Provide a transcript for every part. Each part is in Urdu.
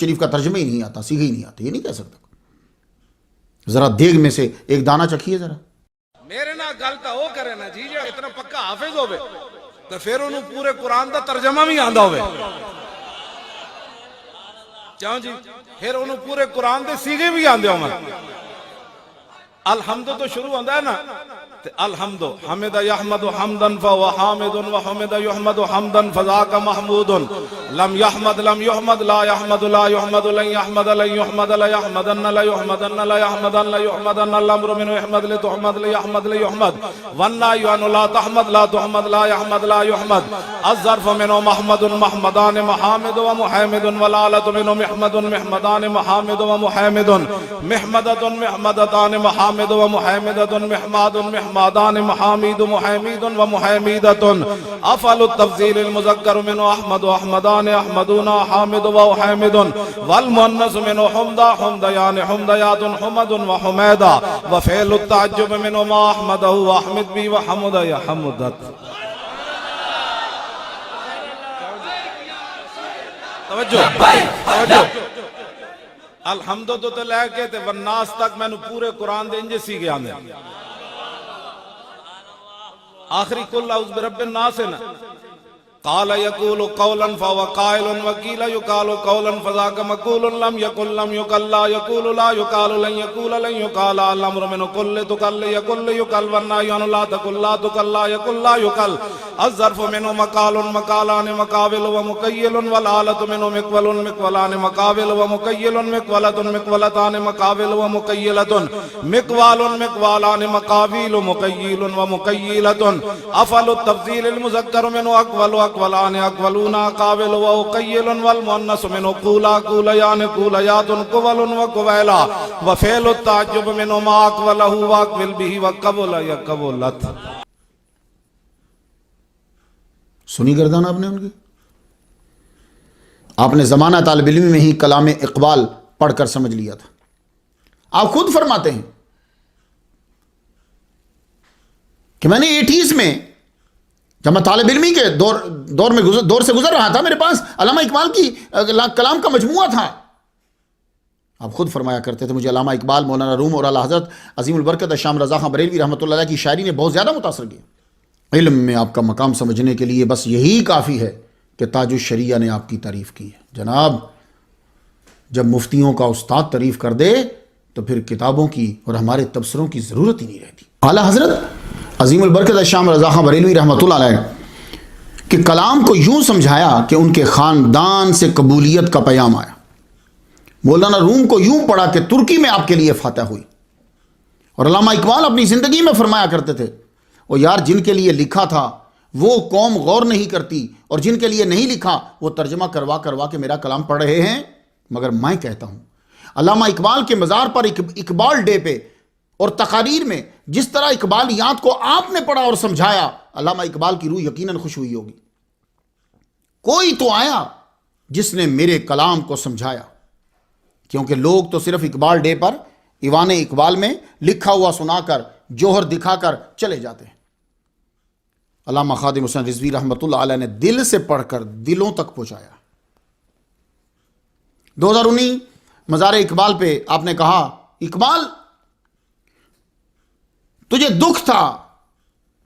شریف کا ترجمہ ہی نہیں آتا، سیکھے ہی نہیں آتے، یہ نہیں کہہ سکتا۔ ذرا دیگ میں سے ایک دانہ چکھیے ذرا۔ میرے نہ گل تو وہ کرے نا جی جو اتنا پکا حافظ ہوئے تو پھر انہوں پورے قرآن دا ترجمہ بھی آندہ ہوئے، چاہوں جی پھر انہوں پورے قرآن دے سیغے بھی آندے ہوئے۔ الحمد تو شروع آندہ ہے نا، الحمد حمد یحمد حمدا فهو حامد وحمد یحمد حمدا فذاک محمود لم یحمد لم یحمد لا یحمد لا یحمد لن یحمد لن یحمد لا یحمدن لا یحمدن لا یحمدن لا یحمدن الامر من یحمد لتحمد لیحمد لیحمد والنهی عن لا تحمد لا تحمد لا یحمد لا یحمد الظرف من محمد محمدان محامد ومحامد والآلة من محمد محمدان محامد ومحامد محمدة محمدتان محامد ومحامدة محماد محمادان محامد محامد ومحامدة افعل التفضیل المذکر من احمد واحمدان احمدون حامد وحامد والمؤنث من حمد حمدیان حمدیات حمد وحمیدہ وفعل التعجب من ما احمد واحمد بی وحمد یا حمدت۔ توجہ الحمد تو لے کے تے والناس تک میں نے پورے قرآن دے انجے سی گیا میں آخری کل اعوذ برب الناس ہے نا، قال یقول قولا فهو قائل وقیل یقال قولا فذاک مقول لم یقل لم یقل لا یقول لا یقال لن یقول لن یقال الامر من قل تقل یقل یقل والنهی عن لا تقل لا تقل لا یقل لا یقل الظرف منه مقال مقالان مقابل ومقیل والآلة منه مقول مقولان مقابل ومقیل مقولة مقولتان مقابل ومقیلة مقوال مقوالان مقابل مقیل ومقیلة افعل التفضیل المذکر منه اقول اقولان اقولون قابل وقیل والمؤنث منه قولا قولیان قولیات قول وقویلا وفعل التعجب منه ما اقوله واقبل به وقبل یا قبولت۔ سنی گردان آپ نے ان کی؟ آپ نے زمانہ طالب علم میں ہی کلام اقبال پڑھ کر سمجھ لیا تھا۔ آپ خود فرماتے ہیں کہ میں نے 80s میں جب میں طالب علمی کے دور سے گزر رہا تھا، میرے پاس علامہ اقبال کی کلام کا مجموعہ تھا۔ آپ خود فرمایا کرتے تھے مجھے علامہ اقبال، مولانا روم اور اعلیٰ حضرت عظیم البرکت شام رضا خان بریلوی رحمۃ اللہ علیہ کی شاعری نے بہت زیادہ متاثر کیا۔ علم میں آپ کا مقام سمجھنے کے لیے بس یہی کافی ہے کہ تاج الشریعہ نے آپ کی تعریف کی ہے۔ جناب جب مفتیوں کا استاد تعریف کر دے تو پھر کتابوں کی اور ہمارے تبصروں کی ضرورت ہی نہیں رہتی۔ اعلیٰ حضرت عظیم البرکت شام رضا خان بریلوی رحمۃ اللہ علیہ کہ کلام کو یوں سمجھایا کہ ان کے خاندان سے قبولیت کا پیام آیا۔ مولانا روم کو یوں پڑھا کہ ترکی میں آپ کے لیے فاتح ہوئی۔ اور علامہ اقبال اپنی زندگی میں فرمایا کرتے تھے وہ یار جن کے لیے لکھا تھا وہ قوم غور نہیں کرتی، اور جن کے لیے نہیں لکھا وہ ترجمہ کروا کروا کے میرا کلام پڑھ رہے ہیں، مگر میں کہتا ہوں علامہ اقبال کے مزار پر اقبال ڈے پہ اور تقاریر میں جس طرح اقبالیات کو آپ نے پڑھا اور سمجھایا، علامہ اقبال کی روح یقیناً خوش ہوئی ہوگی۔ کوئی تو آیا جس نے میرے کلام کو سمجھایا، کیونکہ لوگ تو صرف اقبال ڈے پر ایوان اقبال میں لکھا ہوا سنا کر جوہر دکھا کر چلے جاتے ہیں۔ علامہ خادم حسین رضوی رحمۃ اللہ علیہ نے دل سے پڑھ کر دلوں تک پہنچایا۔ 2019 مزار اقبال پہ آپ نے کہا اقبال تجھے دکھ تھا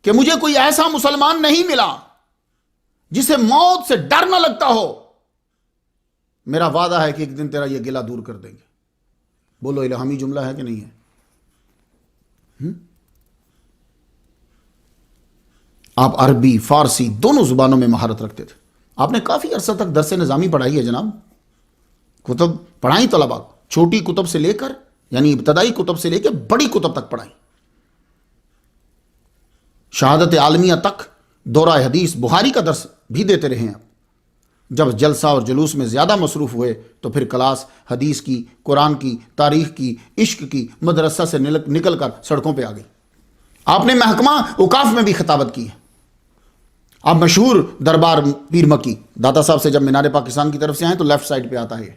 کہ مجھے کوئی ایسا مسلمان نہیں ملا جسے موت سے ڈر نہ لگتا ہو، میرا وعدہ ہے کہ ایک دن تیرا یہ گلہ دور کر دیں گے۔ بولو الہامی جملہ ہے کہ نہیں ہے؟ آپ عربی فارسی دونوں زبانوں میں مہارت رکھتے تھے۔ آپ نے کافی عرصہ تک درس نظامی پڑھائی ہے جناب، کتب پڑھائی طلباء، چھوٹی کتب سے لے کر یعنی ابتدائی کتب سے لے کے بڑی کتب تک پڑھائی، شہادت عالمیہ تک دورہ حدیث بخاری کا درس بھی دیتے رہے ہیں۔ جب جلسہ اور جلوس میں زیادہ مصروف ہوئے تو پھر کلاس حدیث کی، قرآن کی، تاریخ کی، عشق کی، مدرسہ سے نکل کر سڑکوں پہ آ گئی۔ آپ نے محکمہ اوقاف میں بھی خطابت کی ہے۔ آپ مشہور دربار پیر مکی، داتا صاحب سے جب مینار پاکستان کی طرف سے آئیں تو لیفٹ سائڈ پہ آتا ہے۔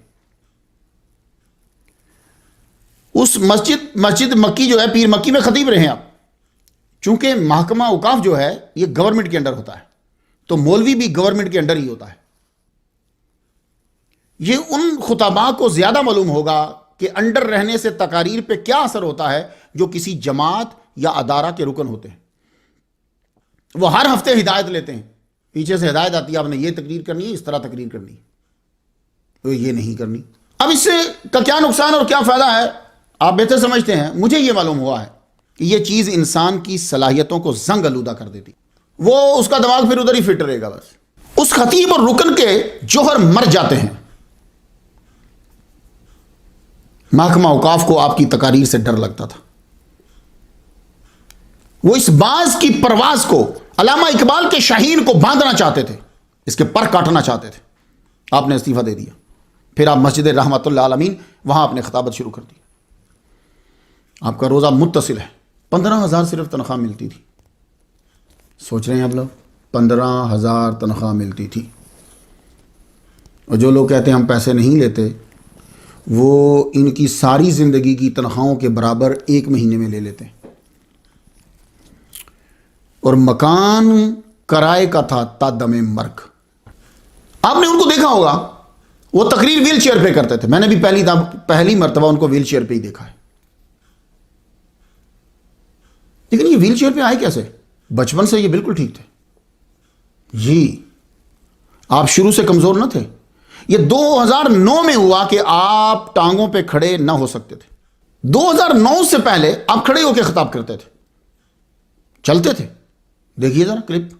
اس مسجد مکی جو ہے پیر مکی میں خطیب رہے ہیں آپ۔ چونکہ محکمہ اوقاف جو ہے یہ گورنمنٹ کے انڈر ہوتا ہے، تو مولوی بھی گورنمنٹ کے انڈر ہی ہوتا ہے۔ یہ ان خطباء کو زیادہ معلوم ہوگا کہ انڈر رہنے سے تقاریر پہ کیا اثر ہوتا ہے جو کسی جماعت یا ادارہ کے رکن ہوتے ہیں. وہ ہر ہفتے ہدایت لیتے ہیں، پیچھے سے ہدایت آتی ہے آپ نے یہ تقریر کرنی ہے، اس طرح تقریر کرنی ہے، تو یہ نہیں کرنی. اب اس سے کا کیا نقصان اور کیا فائدہ ہے آپ بہتر سمجھتے ہیں. مجھے یہ معلوم ہوا ہے کہ یہ چیز انسان کی صلاحیتوں کو زنگ آلودہ کر دیتی، وہ اس کا دماغ پھر ادھر ہی فٹ رہے گا. بس اس خطیب اور رکن کے جوہر مر جاتے ہیں. محکمہ اوقاف کو آپ کی تقاریر سے ڈر لگتا تھا. وہ اس باز کی پرواز کو علامہ اقبال کے شاہین کو باندھنا چاہتے تھے، اس کے پر کاٹنا چاہتے تھے. آپ نے استعفیٰ دے دیا. پھر آپ مسجد رحمت اللہ عالمین وہاں آپ نے خطابت شروع کر دی. آپ کا روزہ متصل ہے. 15,000 صرف تنخواہ ملتی تھی. سوچ رہے ہیں آپ لوگ 15,000 تنخواہ ملتی تھی. اور جو لوگ کہتے ہیں ہم پیسے نہیں لیتے، وہ ان کی ساری زندگی کی تنخواہوں کے برابر ایک مہینے میں لے لیتے ہیں. اور مکان کرائے کا تھا تا دم مرگ. آپ نے ان کو دیکھا ہوگا، وہ تقریر ویل چیئر پہ کرتے تھے. میں نے بھی پہلی مرتبہ ان کو ویل چیئر پہ ہی دیکھا ہے. لیکن یہ ویل چیئر پہ آئے کیسے؟ بچپن سے یہ بالکل ٹھیک تھے جی. آپ شروع سے کمزور نہ تھے. یہ 2009 میں ہوا کہ آپ ٹانگوں پہ کھڑے نہ ہو سکتے تھے. 2009 سے پہلے آپ کھڑے ہو کے خطاب کرتے تھے، چلتے تھے. دیکھیے ذرا کلپ.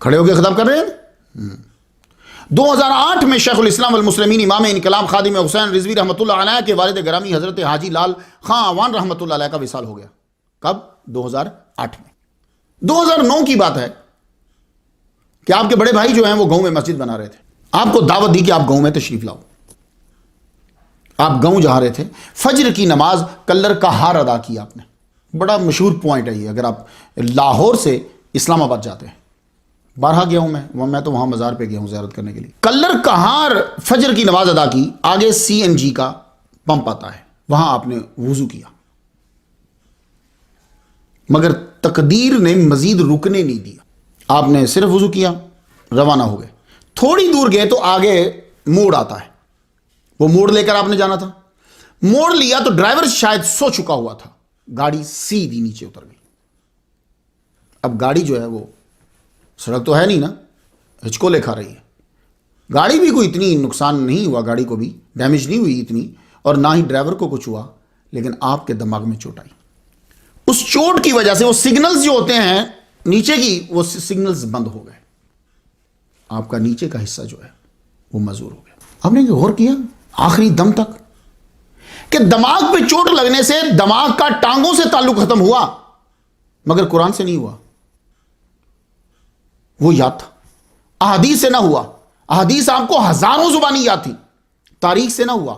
کھڑے ہو کے خطاب کر رہے ہیں. 2008 میں شیخ الاسلام والمسلمین امام انقلاب خادم حسین رضوی رحمۃ اللہ علیہ کے والد گرامی حضرت حاجی لال خان عوان رحمۃ اللہ علیہ کا وصال ہو گیا. کب؟ 2008 میں. 2009 کی بات ہے کہ آپ کے بڑے بھائی جو ہیں وہ گاؤں میں مسجد بنا رہے تھے. آپ کو دعوت دی کہ آپ گاؤں میں تشریف لاؤ. آپ گاؤں جا رہے تھے. فجر کی نماز کلر کا ہار ادا کیا آپ نے. بڑا مشہور پوائنٹ ہے یہ. اگر آپ لاہور سے اسلام آباد جاتے ہیں، بارہا گیا ہوں میں تو وہاں مزار پہ گیا ہوں زیارت کرنے کے لیے. کلر کہار فجر کی نماز ادا کی. آگے CNG کا پمپ آتا ہے، وہاں آپ نے وضو کیا. مگر تقدیر نے مزید رکنے نہیں دیا. آپ نے صرف وضو کیا، روانہ ہو گئے. تھوڑی دور گئے تو آگے موڑ آتا ہے. وہ موڑ لے کر آپ نے جانا تھا. موڑ لیا تو ڈرائیور شاید سو چکا ہوا تھا. گاڑی سیدھی نیچے اتر گئی. اب گاڑی جو ہے وہ سڑک تو ہے نہیں نا، ہچکولے کھا رہی ہے. گاڑی بھی کوئی اتنی نقصان نہیں ہوا، گاڑی کو بھی ڈیمیج نہیں ہوئی اتنی، اور نہ ہی ڈرائیور کو کچھ ہوا. لیکن آپ کے دماغ میں چوٹ آئی. اس چوٹ کی وجہ سے وہ سگنلز جو ہوتے ہیں نیچے کی، وہ سگنلز بند ہو گئے. آپ کا نیچے کا حصہ جو ہے وہ معذور ہو گیا. آپ نے غور کیا آخری دم تک کہ دماغ پہ چوٹ لگنے سے دماغ کا ٹانگوں سے تعلق ختم ہوا، مگر قرآن سے نہیں ہوا. وہ یاد تھا. احادیث سے نہ ہوا. احادیث آپ کو ہزاروں زبانی یاد تھی. تاریخ سے نہ ہوا.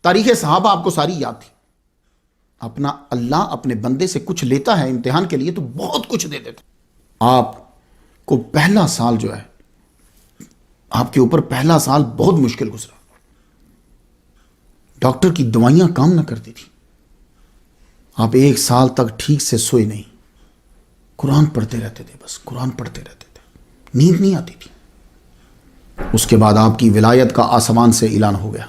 تاریخ صحابہ آپ کو ساری یاد تھی. اپنا اللہ اپنے بندے سے کچھ لیتا ہے امتحان کے لیے تو بہت کچھ دے دیتا. آپ کو پہلا سال جو ہے، آپ کے اوپر پہلا سال بہت مشکل گزرا. ڈاکٹر کی دوائیاں کام نہ کرتی تھی. آپ 1 سال تک ٹھیک سے سوئے نہیں. قرآن پڑھتے رہتے تھے، بس قرآن پڑھتے رہتے تھے. نیند نہیں آتی تھی. اس کے بعد آپ کی ولایت کا آسمان سے اعلان ہو گیا.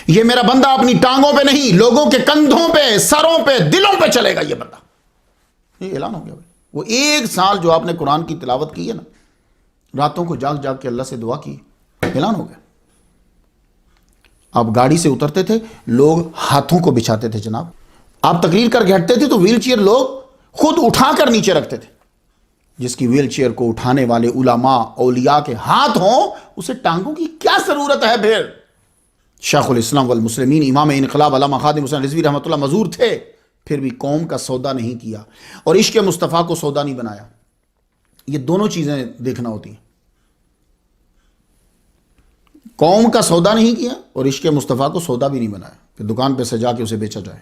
یہ میرا بندہ اپنی ٹانگوں پہ نہیں، لوگوں کے کندھوں پہ، سروں پہ، دلوں پہ چلے گا. یہ بندہ، یہ اعلان ہو گیا. وہ 1 سال جو آپ نے قرآن کی تلاوت کی ہے نا، راتوں کو جاگ جاگ کے اللہ سے دعا کی، اعلان ہو گیا. آپ گاڑی سے اترتے تھے، لوگ ہاتھوں کو بچھاتے تھے جناب. آپ تقریر کر کے ہٹتے تھے تو ویل چیئر لوگ خود اٹھا کر نیچے رکھتے تھے. جس کی ویل چیئر کو اٹھانے والے علماء اولیاء کے ہاتھ ہوں، اسے ٹانگوں کی کیا ضرورت ہے پھر؟ شیخ الاسلام والمسلمین امام انقلاب علامہ خادم حسین رضوی رحمۃ اللہ معذور تھے، پھر بھی قوم کا سودا نہیں کیا اور عشق مصطفیٰ کو سودا نہیں بنایا. یہ دونوں چیزیں دیکھنا ہوتی ہیں. قوم کا سودا نہیں کیا اور عشق مصطفیٰ کو سودا بھی نہیں بنایا کہ دکان پہ سے جا کے اسے بیچا جائے.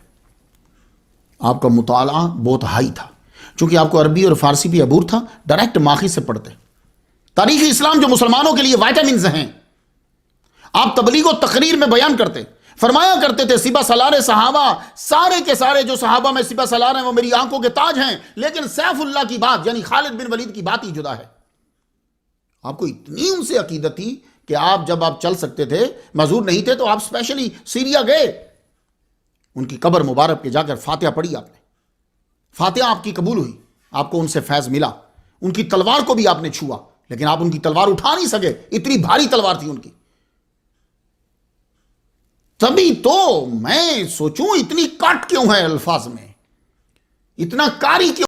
آپ کا مطالعہ بہت ہائی تھا. چونکہ آپ کو عربی اور فارسی بھی عبور تھا، ڈائریکٹ ماخذ سے پڑھتے. تاریخ اسلام جو مسلمانوں کے لیے وائٹامنز ہیں، آپ تبلیغ و تقریر میں بیان کرتے، فرمایا کرتے تھے سپہ سالار صحابہ، سارے کے سارے جو صحابہ میں سپہ سالار ہیں وہ میری آنکھوں کے تاج ہیں، لیکن سیف اللہ کی بات یعنی خالد بن ولید کی بات ہی جدا ہے۔ آپ کو اتنی ان سے عقیدت تھی کہ آپ جب آپ چل سکتے تھے، معذور نہیں تھے، تو آپ اسپیشلی سیریا گئے، ان کی قبر مبارک پہ جا کر فاتحہ پڑھی آپ نے، فاتحہ آپ کی قبول ہوئی، آپ کو ان سے فیض ملا، ان کی تلوار کو بھی آپ نے چھوا، لیکن آپ ان کی تلوار اٹھا نہیں سکے، اتنی بھاری تلوار تھی ان کی۔ تبھی تو میں سوچوں اتنی کاٹ کیوں ہے الفاظ میں، اتنا کاری کیوں